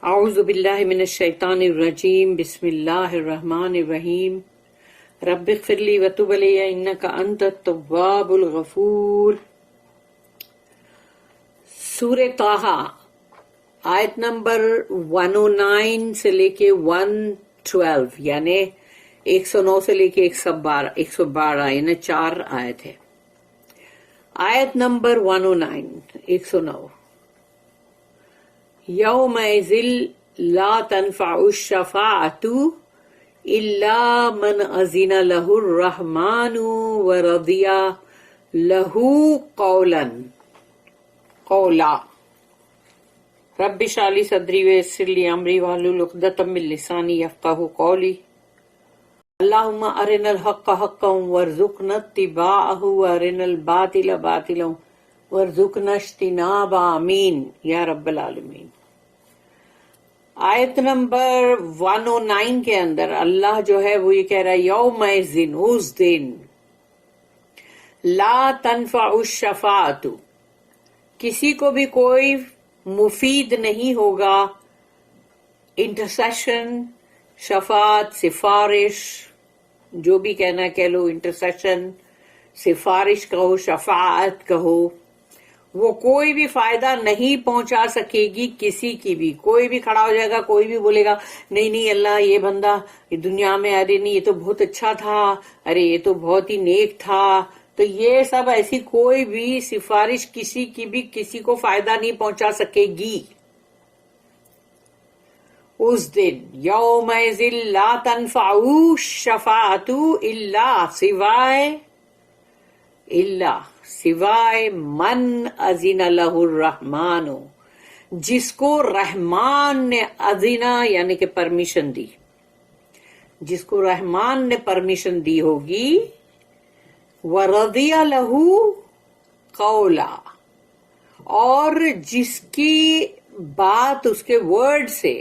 اعوذ باللہ من الشیطان الرجیم بسم اللہ الرحمن الرحیم رب اغفر لی وتب علی انک انت التواب الغفور۔ سورہ طٰہٰ آیت نمبر 109 سے لے کے 112 یعنی 109 سے لے کے 112 یعنی 4 آیت ہے۔ آیت نمبر 109 109 یومئذ لا تنفع الشفاعۃ الا من اذن له الرحمن ورضی له قولا رب اشرح لي صدری ویسر لي امری واحلل عقدۃ من لسانی یفقہوا قولی۔ اللہم ارنا الحق حقا وارزقنا اتباعہ وارنا الباطل باطلا وارزقنا اجتنابہ، آمین یا رب العالمین۔ آیت نمبر 109 کے اندر اللہ جو ہے وہ یہ کہہ رہا ہے یومئذ اس دن لا تنفع الشفاعۃ کسی کو بھی کوئی مفید نہیں ہوگا، انٹرسیشن، شفاعت، سفارش، جو بھی کہنا کہہ لو، انٹرسیشن، سفارش کہو، شفاعت کہو، وہ کوئی بھی فائدہ نہیں پہنچا سکے گی کسی کی بھی۔ کوئی بھی کھڑا ہو جائے گا، کوئی بھی بولے گا نہیں اللہ یہ بندہ دنیا میں، ارے نہیں یہ تو بہت اچھا تھا، ارے یہ تو بہت ہی نیک تھا، تو یہ سب ایسی کوئی بھی سفارش کسی کی بھی کسی کو فائدہ نہیں پہنچا سکے گی اس دن۔ یومئذ لا تنفع الشفاعۃ سوائے من اذن لہ الرحمن، جس کو رحمان نے اذنا یعنی کہ پرمیشن دی، جس کو رحمان نے پرمیشن دی ہوگی، ورضی لہ قولا، اور جس کی بات اس کے ورڈ سے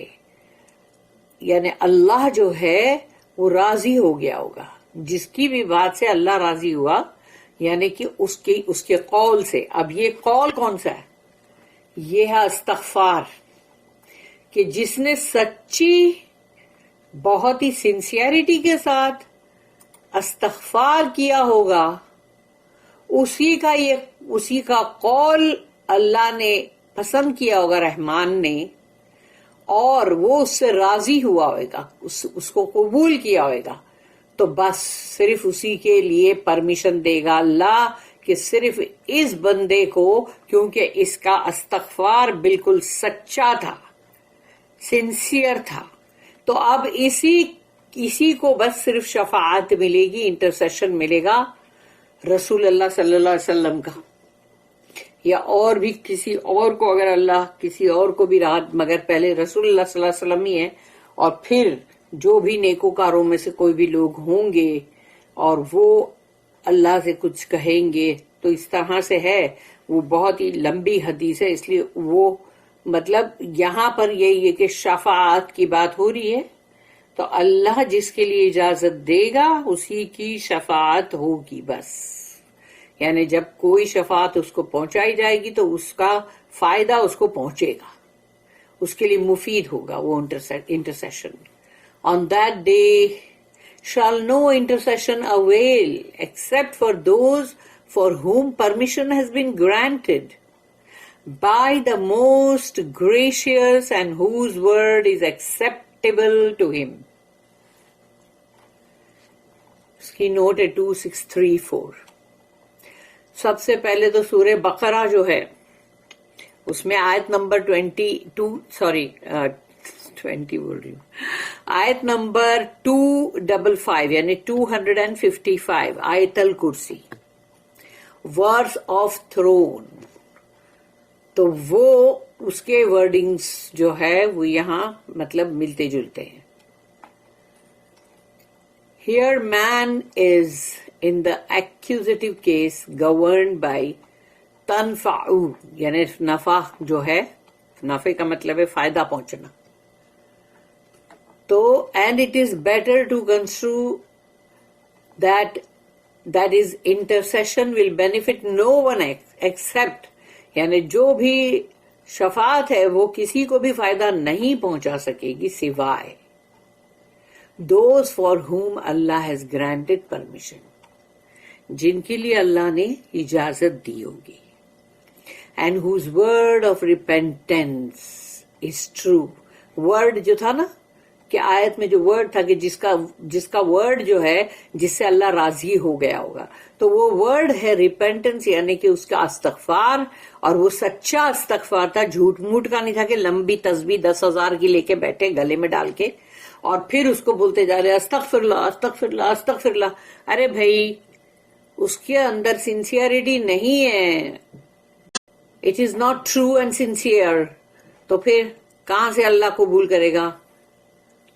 یعنی اللہ جو ہے وہ راضی ہو گیا ہوگا، جس کی بھی بات سے اللہ راضی ہوا یعنی کہ اس کے قول سے۔ اب یہ قول کون سا ہے؟ یہ ہے استغفار، کہ جس نے سچی بہت ہی سنسیئرٹی کے ساتھ استغفار کیا ہوگا، اسی کا قول اللہ نے پسند کیا ہوگا، رحمان نے، اور وہ اس سے راضی ہوا ہوئے گا، اس کو قبول کیا ہوئے گا، تو بس صرف اسی کے لیے پرمیشن دے گا اللہ کہ صرف اس بندے کو، کیونکہ اس کا استغفار بالکل سچا تھا، سنسیئر تھا، تو اب اسی کو بس صرف شفاعت ملے گی، انٹرسیشن ملے گا رسول اللہ صلی اللہ علیہ وسلم کا، یا اور بھی کسی اور کو، اگر اللہ کسی اور کو بھی راحت، مگر پہلے رسول اللہ صلی اللہ علیہ وسلم ہی ہے، اور پھر جو بھی نیکوکاروں میں سے کوئی بھی لوگ ہوں گے اور وہ اللہ سے کچھ کہیں گے، تو اس طرح سے ہے، وہ بہت ہی لمبی حدیث ہے، اس لیے وہ مطلب یہاں پر یہی ہے کہ شفاعت کی بات ہو رہی ہے، تو اللہ جس کے لیے اجازت دے گا اسی کی شفاعت ہوگی بس، یعنی جب کوئی شفاعت اس کو پہنچائی جائے گی تو اس کا فائدہ اس کو پہنچے گا، اس کے لیے مفید ہوگا وہ intercession. On that day shall no intercession avail except for those for whom permission has been granted by the most gracious and whose word is acceptable to him. اس کی نوٹ ہے 2634۔ سب سے پہلے تو سورہ بقرہ جو ہے اس میں آیت نمبر 20 بول رہی ہوں، آیت نمبر 255 یعنی 255 آیت الکرسی، ورس آف تھرون، تو وہ اس کے ورڈنگز جو ہے وہ یہاں مطلب ملتے جلتے ہیں۔ Here man is in the accusative case governed by تنفع یعنی نفع جو ہے، نفع کا مطلب ہے فائدہ پہنچنا، تو and it is better to construe that is intercession will benefit no one except یعنی جو بھی شفاعت ہے وہ کسی کو بھی فائدہ نہیں پہنچا سکے گی سوائے those for whom Allah has granted permission, جن کے لیے اللہ نے اجازت دی ہوگی. And whose word of repentance is true. Word جو تھا نا کہ آیت میں جو ورڈ تھا کہ جس کا ورڈ جو ہے جس سے اللہ راضی ہو گیا ہوگا، تو وہ ورڈ ہے ریپینٹنس، یعنی کہ اس کا استغفار. اور وہ سچا استغفار تھا، جھوٹ موٹ کا نہیں تھا کہ لمبی تسبیح 10,000 کی لے کے بیٹھے گلے میں ڈال کے اور پھر اس کو بولتے جا رہے استغفر اللہ استغفر اللہ استغفر اللہ. ارے بھائی اس کے اندر سنسیئرٹی نہیں ہے، it is not true and sincere, تو پھر کہاں سے اللہ قبول کرے گا؟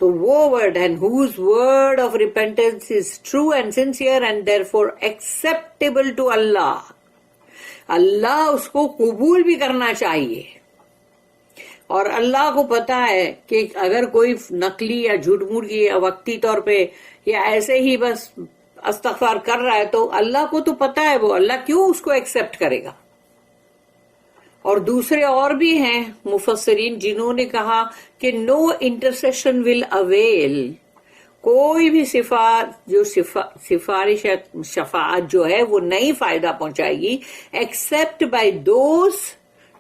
تو وہ word and whose word of repentance is true and sincere and therefore acceptable to Allah. Allah اس کو قبول بھی کرنا چاہیے. اور اللہ کو پتا ہے کہ اگر کوئی نقلی یا جھوٹ موٹ کی وقتی طور پہ یا ایسے ہی بس استغفار کر رہا ہے تو اللہ کو تو پتا ہے وہ اللہ کیوں اس کو ایکسپٹ کرے گا. اور دوسرے اور بھی ہیں مفسرین جنہوں نے کہا کہ نو انٹرسیشن ول اویل، کوئی بھی سفارش شفاعت جو ہے وہ نہیں فائدہ پہنچائے گی ایکسپٹ بائی دوز،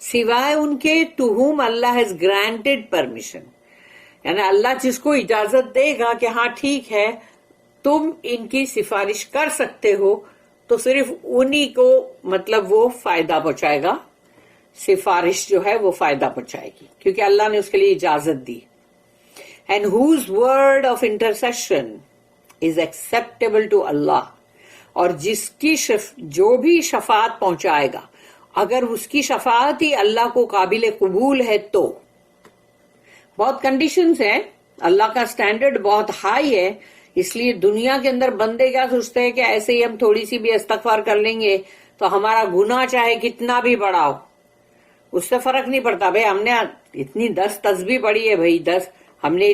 سوائے ان کے to whom Allah has granted permission. یعنی اللہ جس کو اجازت دے گا کہ ہاں ٹھیک ہے تم ان کی سفارش کر سکتے ہو، تو صرف انہی کو مطلب وہ فائدہ پہنچائے گا، سفارش جو ہے وہ فائدہ پہنچائے گی کیونکہ اللہ نے اس کے لیے اجازت دی. And whose word of intercession is acceptable to Allah, اور جس کی جو بھی شفاعت پہنچائے گا اگر اس کی شفاعت ہی اللہ کو قابل قبول ہے تو. بہت کنڈیشنز ہیں، اللہ کا سٹینڈرڈ بہت ہائی ہے، اس لیے دنیا کے اندر بندے کیا سوچتے ہیں کہ ایسے ہی ہم تھوڑی سی بھی استغفار کر لیں گے تو ہمارا گناہ چاہے کتنا بھی بڑا ہو اس سے فرق نہیں پڑتا. بھائی ہم نے اتنی 10 تسبیح پڑھی ہے، بھائی 10 ہم نے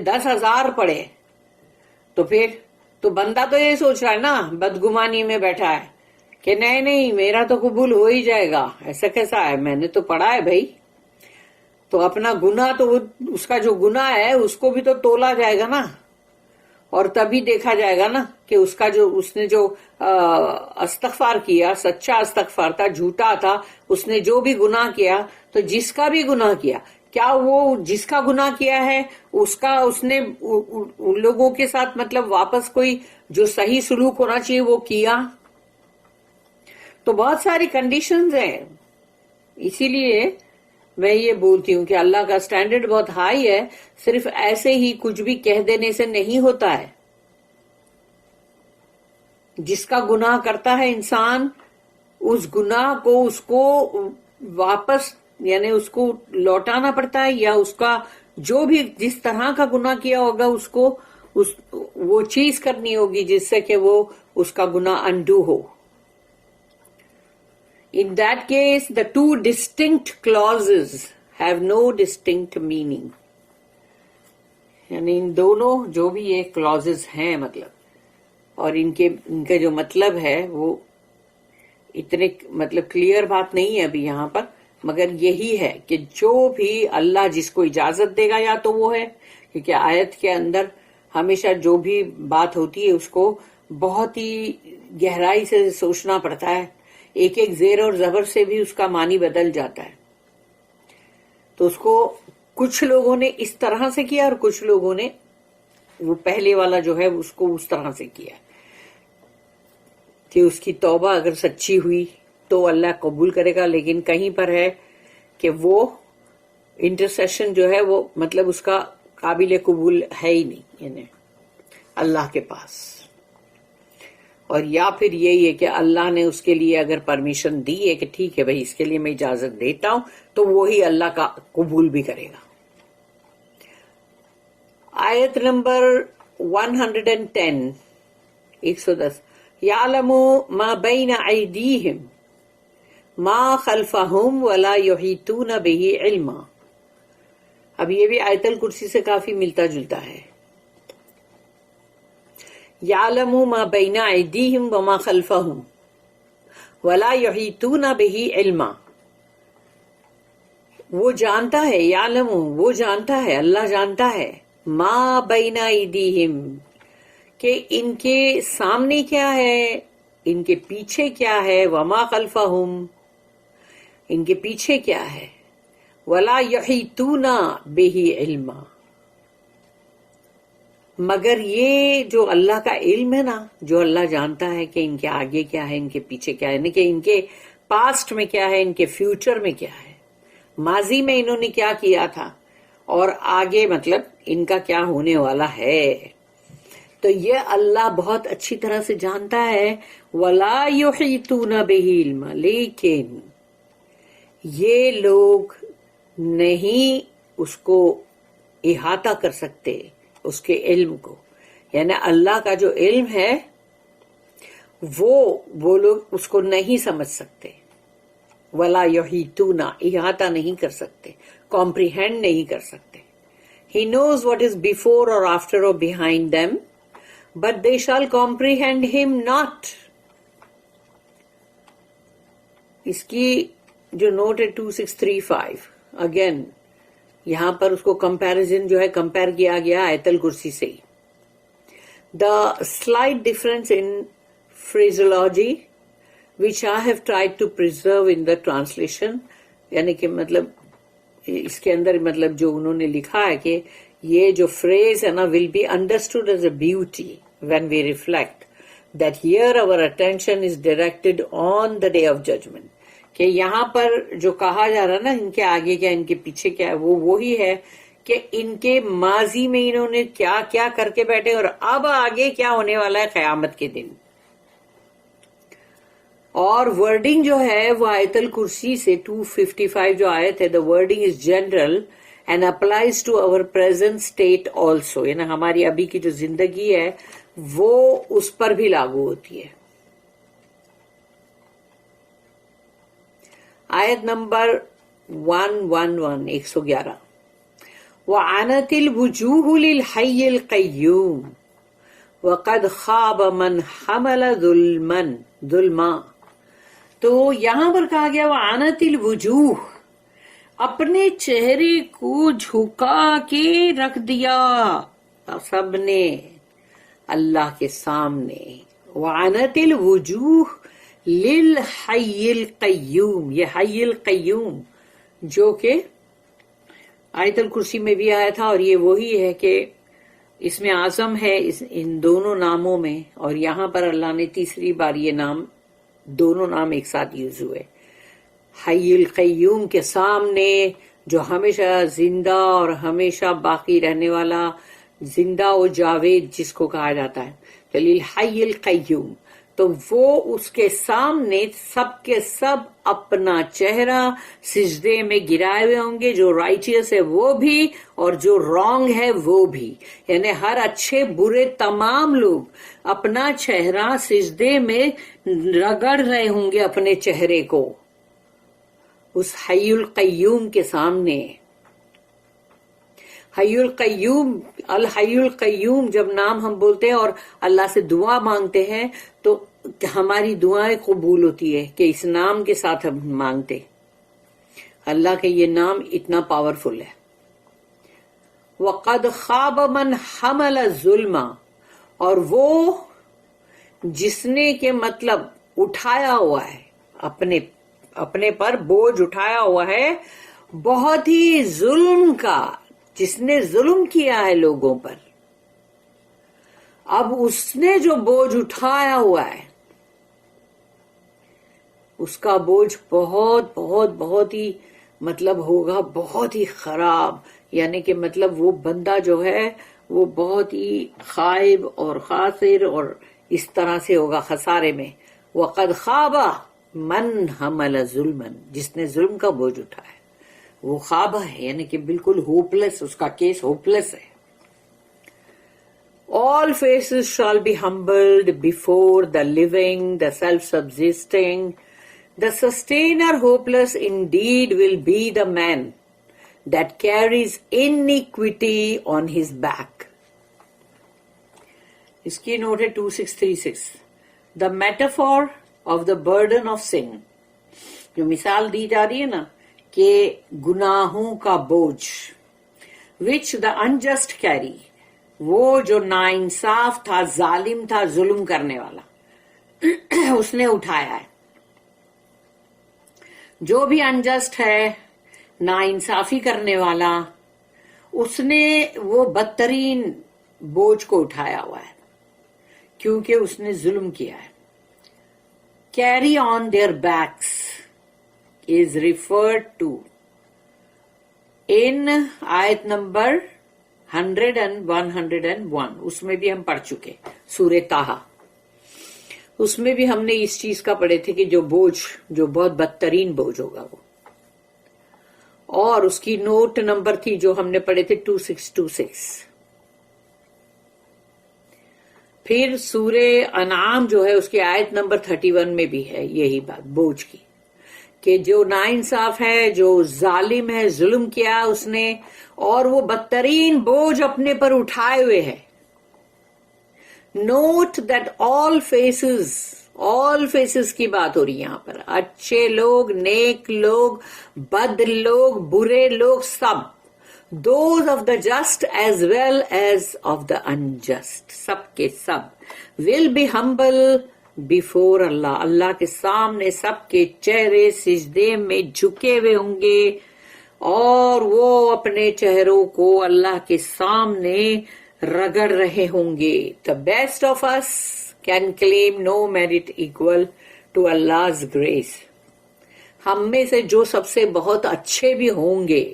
10,000 پڑھے، تو پھر تو بندہ تو یہ سوچ رہا ہے نا، بدگمانی میں بیٹھا ہے کہ نہیں میرا تو قبول ہو ہی جائے گا. ایسا کیسا ہے، میں نے تو پڑھا ہے بھائی. تو اپنا گناہ تو اس کا جو گناہ ہے اس کو بھی تو تولا جائے گا نا، اور تبھی دیکھا جائے گا نا کہ اس نے جو استغفار کیا سچا استغفار تھا، جھوٹا تھا، اس نے جو بھی گناہ کیا، تو جس کا بھی گناہ کیا کیا وہ جس کا گناہ کیا ہے اس نے ان لوگوں کے ساتھ مطلب واپس کوئی جو صحیح سلوک ہونا چاہیے وہ کیا. تو بہت ساری کنڈیشنز ہیں، اسی لیے میں یہ بولتی ہوں کہ اللہ کا سٹینڈرڈ بہت ہائی ہے، صرف ایسے ہی کچھ بھی کہہ دینے سے نہیں ہوتا ہے. جس کا گناہ کرتا ہے انسان، اس گناہ کو اس کو واپس یعنی اس کو لوٹانا پڑتا ہے، یا اس کا جو بھی جس طرح کا گناہ کیا ہوگا اس کو وہ چیز کرنی ہوگی جس سے کہ وہ اس کا گناہ انڈو ہو. In that case, the two distinct clauses have no distinct meaning. یعنی ان دونوں جو بھی یہ clauses ہیں مطلب، اور ان کے جو مطلب ہے وہ اتنے مطلب کلیئر بات نہیں ہے ابھی یہاں پر، مگر یہی ہے کہ جو بھی اللہ جس کو اجازت دے گا یا تو وہ ہے، کیونکہ آیت کے اندر ہمیشہ جو بھی بات ہوتی ہے اس کو بہت ہی گہرائی سے سوچنا پڑتا ہے، ایک ایک زیر اور زبر سے بھی اس کا معنی بدل جاتا ہے. تو اس کو کچھ لوگوں نے اس طرح سے کیا اور کچھ لوگوں نے وہ پہلے والا جو ہے اس کو اس طرح سے کیا کہ اس کی توبہ اگر سچی ہوئی تو اللہ قبول کرے گا، لیکن کہیں پر ہے کہ وہ انٹرسیشن جو ہے وہ مطلب اس کا قابل قبول ہے ہی نہیں یعنی اللہ کے پاس. اور یا پھر یہی ہے کہ اللہ نے اس کے لیے اگر پرمیشن دی ہے کہ ٹھیک ہے بھائی اس کے لیے میں اجازت دیتا ہوں، تو وہی اللہ کا قبول بھی کرے گا. آیت نمبر 110 110 یعلم ما بین ایدیہم ما خلفہم ولا یحیطون بہ علما. اب یہ بھی آیت الکرسی سے کافی ملتا جلتا ہے. یعلم ما بین ایدیہم وما خلفہم ولا یحیطون بہ علما. وہ جانتا ہے، یعلم، وہ جانتا ہے، اللہ جانتا ہے، ما بین ایدیہم، کہ ان کے سامنے کیا ہے، ان کے پیچھے کیا ہے، وما خلفہم، ان کے پیچھے کیا ہے، ولا یحیطون بہ علما، مگر یہ جو اللہ کا علم ہے نا، جو اللہ جانتا ہے کہ ان کے آگے کیا ہے، ان کے پیچھے کیا ہے، یعنی کہ ان کے پاسٹ میں کیا ہے، ان کے فیوچر میں کیا ہے، ماضی میں انہوں نے کیا کیا تھا، اور آگے مطلب ان کا کیا ہونے والا ہے، تو یہ اللہ بہت اچھی طرح سے جانتا ہے. وَلَا يُحِيطُونَ بِهِ عِلْمًا، لیکن یہ لوگ نہیں اس کو احاطہ کر سکتے، اس کے علم کو، یعنی اللہ کا جو علم ہے وہ لوگ اس کو نہیں سمجھ سکتے. وَلَا يُحِيطُونَ، احاطہ نہیں کر سکتے، کمپریہینڈ نہیں کر سکتے. He knows what is before or after or behind them, but they shall comprehend him not. اس کی جو نوٹ ہے 2635 اگین یہاں پر اس کو کمپیریزن جو ہے کمپیئر کیا گیا آیت الکرسی سے. The slight difference in phraseology which I have tried to preserve in the translation، یعنی کہ مطلب اس کے اندر مطلب جو انہوں نے لکھا ہے کہ یہ جو فریز ہے نا will be understood as a beauty when we reflect that here our attention is directed on the day of judgment، کہ یہاں پر جو کہا جا رہا نا ان کے آگے کیا ان کے پیچھے کیا ہے، وہ وہی ہے کہ ان کے ماضی میں انہوں نے کیا کیا کر کے بیٹھے اور اب آگے کیا ہونے والا ہے قیامت کے دن. اور ورڈنگ جو ہے وہ آیت الکرسی سے 255 جو آیت ہے، the wording is general and applies to our present state also، یعنی ہماری ابھی کی جو زندگی ہے وہ اس پر بھی لاگو ہوتی ہے. آیت نمبر 111 111 وَعَنَتِ الْوُجُوهُ لِلْحَيِّ الْقَيُّومِ وَقَدْ خَابَ مَنْ حَمَلَ ظُلْمًا. تو یہاں پر کہا گیا وَعَنَتِ الْوُجُوهُ، اپنے چہرے کو جھکا کے رکھ دیا سب نے اللہ کے سامنے. وَعَنَتِ الْوُجُوهُ لِلْحَيِّ الْقَيُّومِ، یہ حی القیوم جو کہ آیت الکرسی میں بھی آیا تھا، اور یہ وہی ہے کہ اس میں اعظم ہے ان دونوں ناموں میں، اور یہاں پر اللہ نے تیسری بار یہ نام دونوں نام ایک ساتھ یوز ہوئے. حی القیوم کے سامنے جو ہمیشہ زندہ اور ہمیشہ باقی رہنے والا، زندہ و جاوید جس کو کہا جاتا ہے، تو للحی القیوم، تو وہ اس کے سامنے سب کے سب اپنا چہرہ سجدے میں گرائے ہوئے ہوں گے، جو رائٹیس ہے وہ بھی اور جو رانگ ہے وہ بھی، یعنی ہر اچھے برے تمام لوگ اپنا چہرہ سجدے میں رگڑ رہے ہوں گے اپنے چہرے کو اس حی القیوم کے سامنے. حی القیوم، الحی القیوم جب نام ہم بولتے ہیں اور اللہ سے دعا مانگتے ہیں تو ہماری دعائیں قبول ہوتی ہے کہ اس نام کے ساتھ ہم مانگتے. اللہ کے یہ نام اتنا پاورفل ہے. وَقَدْ خَابَ مَنْ حَمَلَ الظُّلْمَ، اور وہ جس نے کہ مطلب اٹھایا ہوا ہے اپنے پر بوجھ اٹھایا ہوا ہے بہت ہی ظلم کا، جس نے ظلم کیا ہے لوگوں پر. اب اس نے جو بوجھ اٹھایا ہوا ہے اس کا بوجھ بہت بہت بہت ہی مطلب ہوگا بہت ہی خراب، یعنی کہ مطلب وہ بندہ جو ہے وہ بہت ہی خائب اور خاسر اور اس طرح سے ہوگا خسارے میں. وَقَدْ خَابَ مَنْ حَمَلَ ظُلْمًا، جس نے ظلم کا بوجھ اٹھایا وہ خوابہ ہے، یعنی کہ بالکل ہوپلیس، اس کا کیس ہوپلیس ہے. All faces shall be humbled before the living, the self-subsisting. The sustainer hopeless indeed will be the man that carries iniquity on his back. اس کی نوٹ ہے 2636. The metaphor of the burden of sin. جو مثال دی جا رہی ہے نا کہ گناہوں کا بوجھ which the unjust carry, وہ جو ناانصاف تھا، ظالم تھا، ظلم کرنے والا اس نے اٹھایا ہے. جو بھی انجسٹ ہے، ناانصافی کرنے والا، اس نے وہ بدترین بوجھ کو اٹھایا ہوا ہے کیونکہ اس نے ظلم کیا ہے. Carry on their backs is referred to in آیت نمبر 100 and 101. اس میں بھی ہم پڑھ چکے سورہ طٰہٰ. اس میں بھی ہم نے اس چیز کا پڑھے تھے کہ جو بوجھ، جو بہت بدترین بوجھ ہوگا وہ، اور اس کی نوٹ نمبر تھی جو ہم نے پڑھے تھے 2626. پھر سورہ انعام جو ہے اس کی آیت نمبر 31 میں بھی ہے یہی بات بوجھ کی، کہ جو ناانصاف ہے، جو ظالم ہے، ظلم کیا اس نے، اور وہ بدترین بوجھ اپنے پر اٹھائے ہوئے ہے. نوٹ دیٹ آل فیسز کی بات ہو رہی ہے یہاں پر. اچھے لوگ، نیک لوگ، بد لوگ، برے لوگ، سب. Those of the just as well as of the unjust, سب کے سب ول بی ہمبل بیفور اللہ، اللہ کے سامنے سب کے چہرے سجدے میں جھکے ہوئے ہوں گے، اور وہ اپنے چہروں کو اللہ کے سامنے رگڑ رہے ہوں گے. The best of us can claim no merit equal to Allah's grace. ہم میں سے جو سب سے بہت اچھے بھی ہوں گے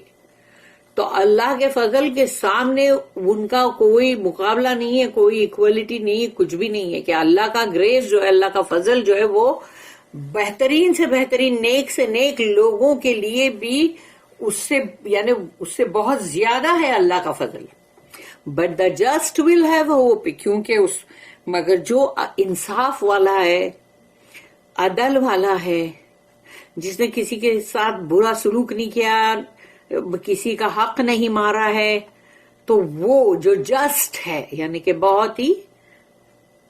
تو اللہ کے فضل کے سامنے ان کا کوئی مقابلہ نہیں ہے، کوئی ایکولیٹی نہیں ہے، کچھ بھی نہیں ہے. کہ اللہ کا گریس جو ہے، اللہ کا فضل جو ہے، وہ بہترین سے بہترین، نیک سے نیک لوگوں کے لیے بھی اس سے بہت زیادہ ہے اللہ کا فضل. But the just will have hope, کیونکہ مگر جو انصاف والا ہے، عدل والا ہے، جس نے کسی کے ساتھ برا سلوک نہیں کیا، کسی کا حق نہیں مارا ہے، تو وہ جو جسٹ ہے، یعنی کہ بہت ہی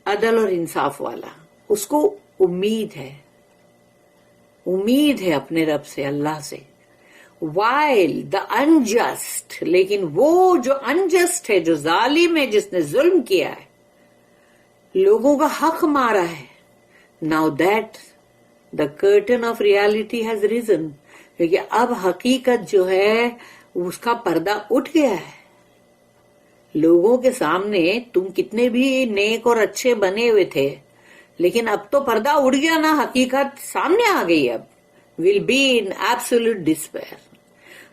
عدل اور انصاف والا، اس کو امید ہے اپنے رب سے، اللہ سے. while the unjust، لیکن وہ جو انجسٹ ہے، جو ظالم ہے، جس نے ظلم کیا ہے، لوگوں کا حق مارا ہے، now that the curtain of reality has risen، کیونکہ اب حقیقت جو ہے اس کا پردہ اٹھ گیا ہے. لوگوں کے سامنے تم کتنے بھی نیک اور اچھے بنے ہوئے تھے، لیکن اب تو پردہ اٹھ گیا نا، حقیقت سامنے آ گئی. اب will be in absolute despair.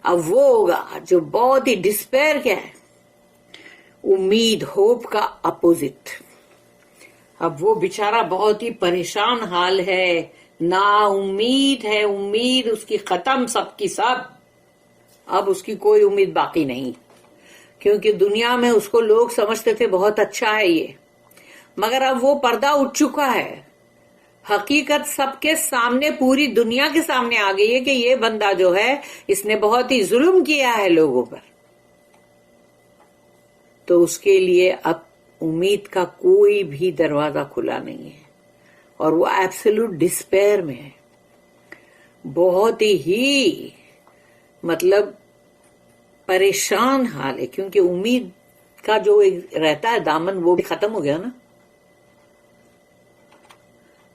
اب وہ ہوگا جو بہت ہی ڈسپیئر، کیا ہے، امید، ہوپ کا اپوزٹ. اب وہ بیچارہ بہت ہی پریشان حال ہے، نا امید ہے، امید اس کی ختم، سب کی سب. اب اس کی کوئی امید باقی نہیں، کیونکہ دنیا میں اس کو لوگ سمجھتے تھے بہت اچھا ہے یہ، مگر اب وہ پردہ اٹھ چکا ہے. حقیقت سب کے سامنے، پوری دنیا کے سامنے آ گئی ہے کہ یہ بندہ جو ہے، اس نے بہت ہی ظلم کیا ہے لوگوں پر. تو اس کے لیے اب امید کا کوئی بھی دروازہ کھلا نہیں ہے، اور وہ ایبسولوٹ ڈسپیئر میں ہے. بہت ہی مطلب پریشان حال ہے، کیونکہ امید کا جو رہتا ہے دامن، وہ بھی ختم ہو گیا نا.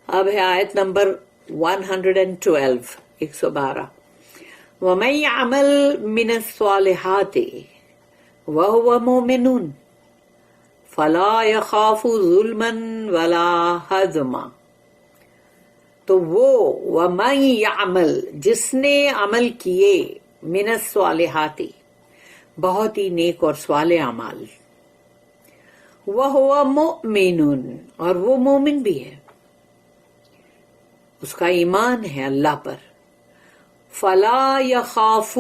اب ہے آیت نمبر 112، 112. وَمَن يَعْمَلْ مِنَ الصَّالِحَاتِ وَهُوَ مُؤْمِنٌ فَلَا يَخَافُ ظُلْمًا وَلَا هَضْمًا. تو وہ وَمَن يَعْمَلْ، جس نے عمل کیے، من الصالحات، بہت ہی نیک اور صالح اعمال، وَهُوَ مُؤْمِنٌ، اور وہ مومن بھی ہے، اس کا ایمان ہے اللہ پر. فلا یخاف،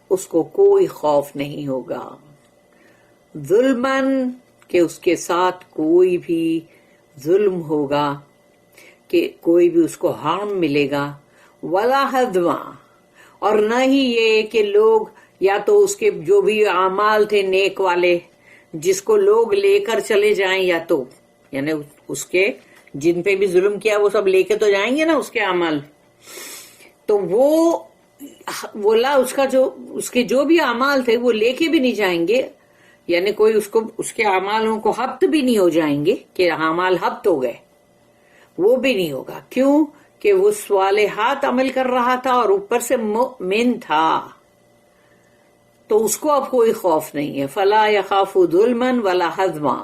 اس کو کوئی خوف نہیں ہوگا. ظلمن، کہ اس کے ساتھ کوئی بھی ظلم ہوگا، کہ کوئی بھی اس کو ہارم ملے گا. ولا حدما، اور نہ ہی یہ کہ لوگ یا تو اس کے جو بھی اعمال تھے نیک والے جس کو لوگ لے کر چلے جائیں، یا تو یعنی اس کے جن پہ بھی ظلم کیا وہ سب لے کے تو جائیں گے نا اس کے اعمال، تو وہ بولا اس کے جو بھی اعمال تھے وہ لے کے بھی نہیں جائیں گے، یعنی کوئی اس کے اعمالوں کو ہبت بھی نہیں ہو جائیں گے کہ اعمال ہبت ہو گئے، وہ بھی نہیں ہوگا. کیوں کہ وہ صالحات عمل کر رہا تھا اور اوپر سے مؤمن تھا، تو اس کو اب کوئی خوف نہیں ہے. فلا یخاف ظلما ولا ہضما،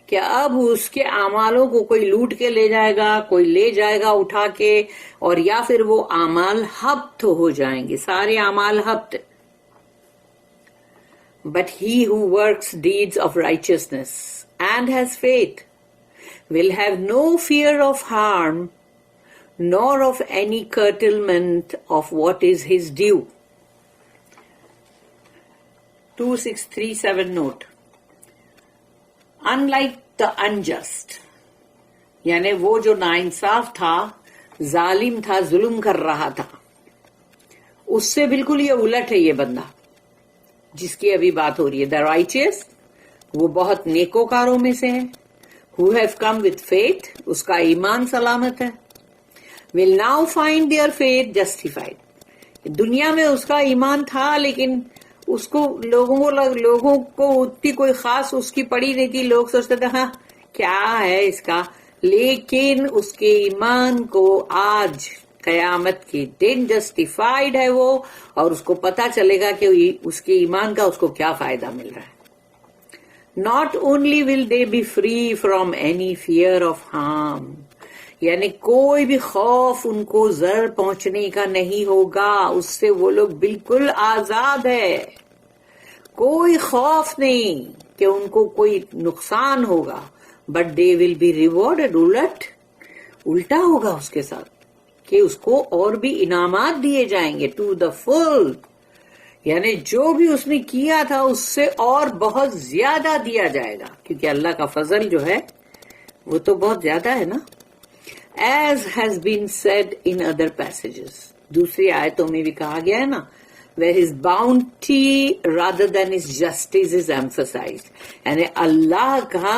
کہ اب اس کے اعمالوں کو کوئی لوٹ کے لے جائے گا، کوئی لے جائے گا اٹھا کے، اور یا پھر وہ اعمال ہبت ہو جائیں گے، سارے اعمال ہبت. But he who works deeds of righteousness and has faith will have no fear of harm, nor of any curtailment of what is his due. 2637 note. Unlike the unjust, یعنی وہ جو ناانصاف تھا، ظالم تھا، ظلم کر رہا تھا، اس سے بالکل یہ الٹ ہے یہ بندہ جس کی ابھی بات ہو رہی ہے. دا رائچیس، وہ بہت نیکوکاروں میں سے ہے. who have come with faith، اس کا ایمان سلامت ہے. will now find their faith justified، دنیا میں اس کا ایمان تھا لیکن اس کو لوگوں کو اتنی کوئی خاص اس کی پڑی نہیں تھی. لوگ سوچتے تھے ہاں کیا ہے اس کا، لیکن اس کے ایمان کو آج قیامت کے دن جسٹیفائیڈ ہے وہ، اور اس کو پتا چلے گا کہ اس کے ایمان کا اس کو کیا فائدہ مل رہا ہے. Not only will they be free from any fear of harm، یعنی کوئی بھی خوف ان کو ضرر پہنچنے کا نہیں ہوگا، اس سے وہ لوگ بالکل آزاد ہے. کوئی خوف نہیں کہ ان کو کوئی نقصان ہوگا. But they will be rewarded، الٹا ہوگا اس کے ساتھ کہ اس کو اور بھی انعامات دیے جائیں گے. to the full، یعنی جو بھی اس نے کیا تھا اس سے اور بہت زیادہ دیا جائے گا، کیونکہ اللہ کا فضل جو ہے وہ تو بہت زیادہ ہے نا. As has been said in other passages، دوسری آیتوں میں بھی کہا گیا ہے نا، where his bounty rather than his justice is emphasized، یعنی اللہ کا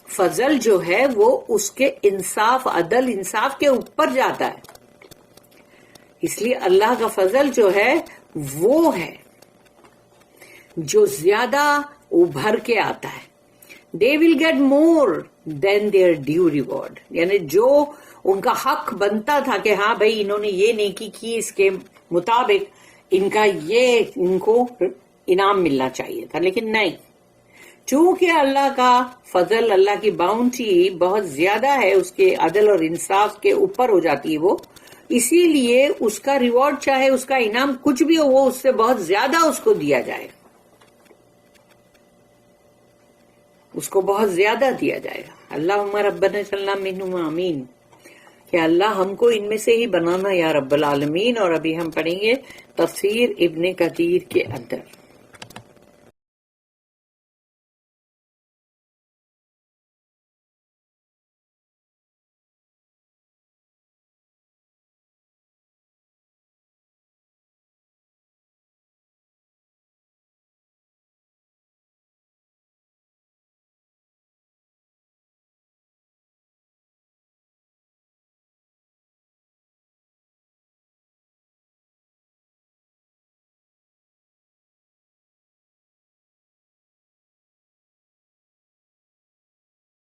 فضل جو ہے وہ اس کے انصاف، عدل انصاف کے اوپر جاتا ہے. اس لیے اللہ کا فضل جو ہے وہ ہے جو زیادہ ابھر کے آتا ہے. they will get more than their due reward، یعنی جو ان کا حق بنتا تھا کہ ہاں بھائی انہوں نے یہ نیکی کی، اس کے مطابق ان کا یہ ان کو انعام ملنا چاہیے تھا، لیکن نہیں. چونکہ اللہ کا فضل، اللہ کی باؤنٹی بہت زیادہ ہے، اس کے عدل اور انصاف کے اوپر ہو جاتی ہے وہ، اسی لیے اس کا ریوارڈ چاہے اس کا انعام کچھ بھی ہو، وہ اس سے بہت زیادہ اس کو دیا جائے گا، اس کو بہت زیادہ دیا جائے گا. اللہم ربنا اجعلنا منہم، آمین. کہ اللہ ہم کو ان میں سے ہی بنانا یا رب العالمین. اور ابھی ہم پڑھیں گے تفسیر ابن کثیر کے اندر.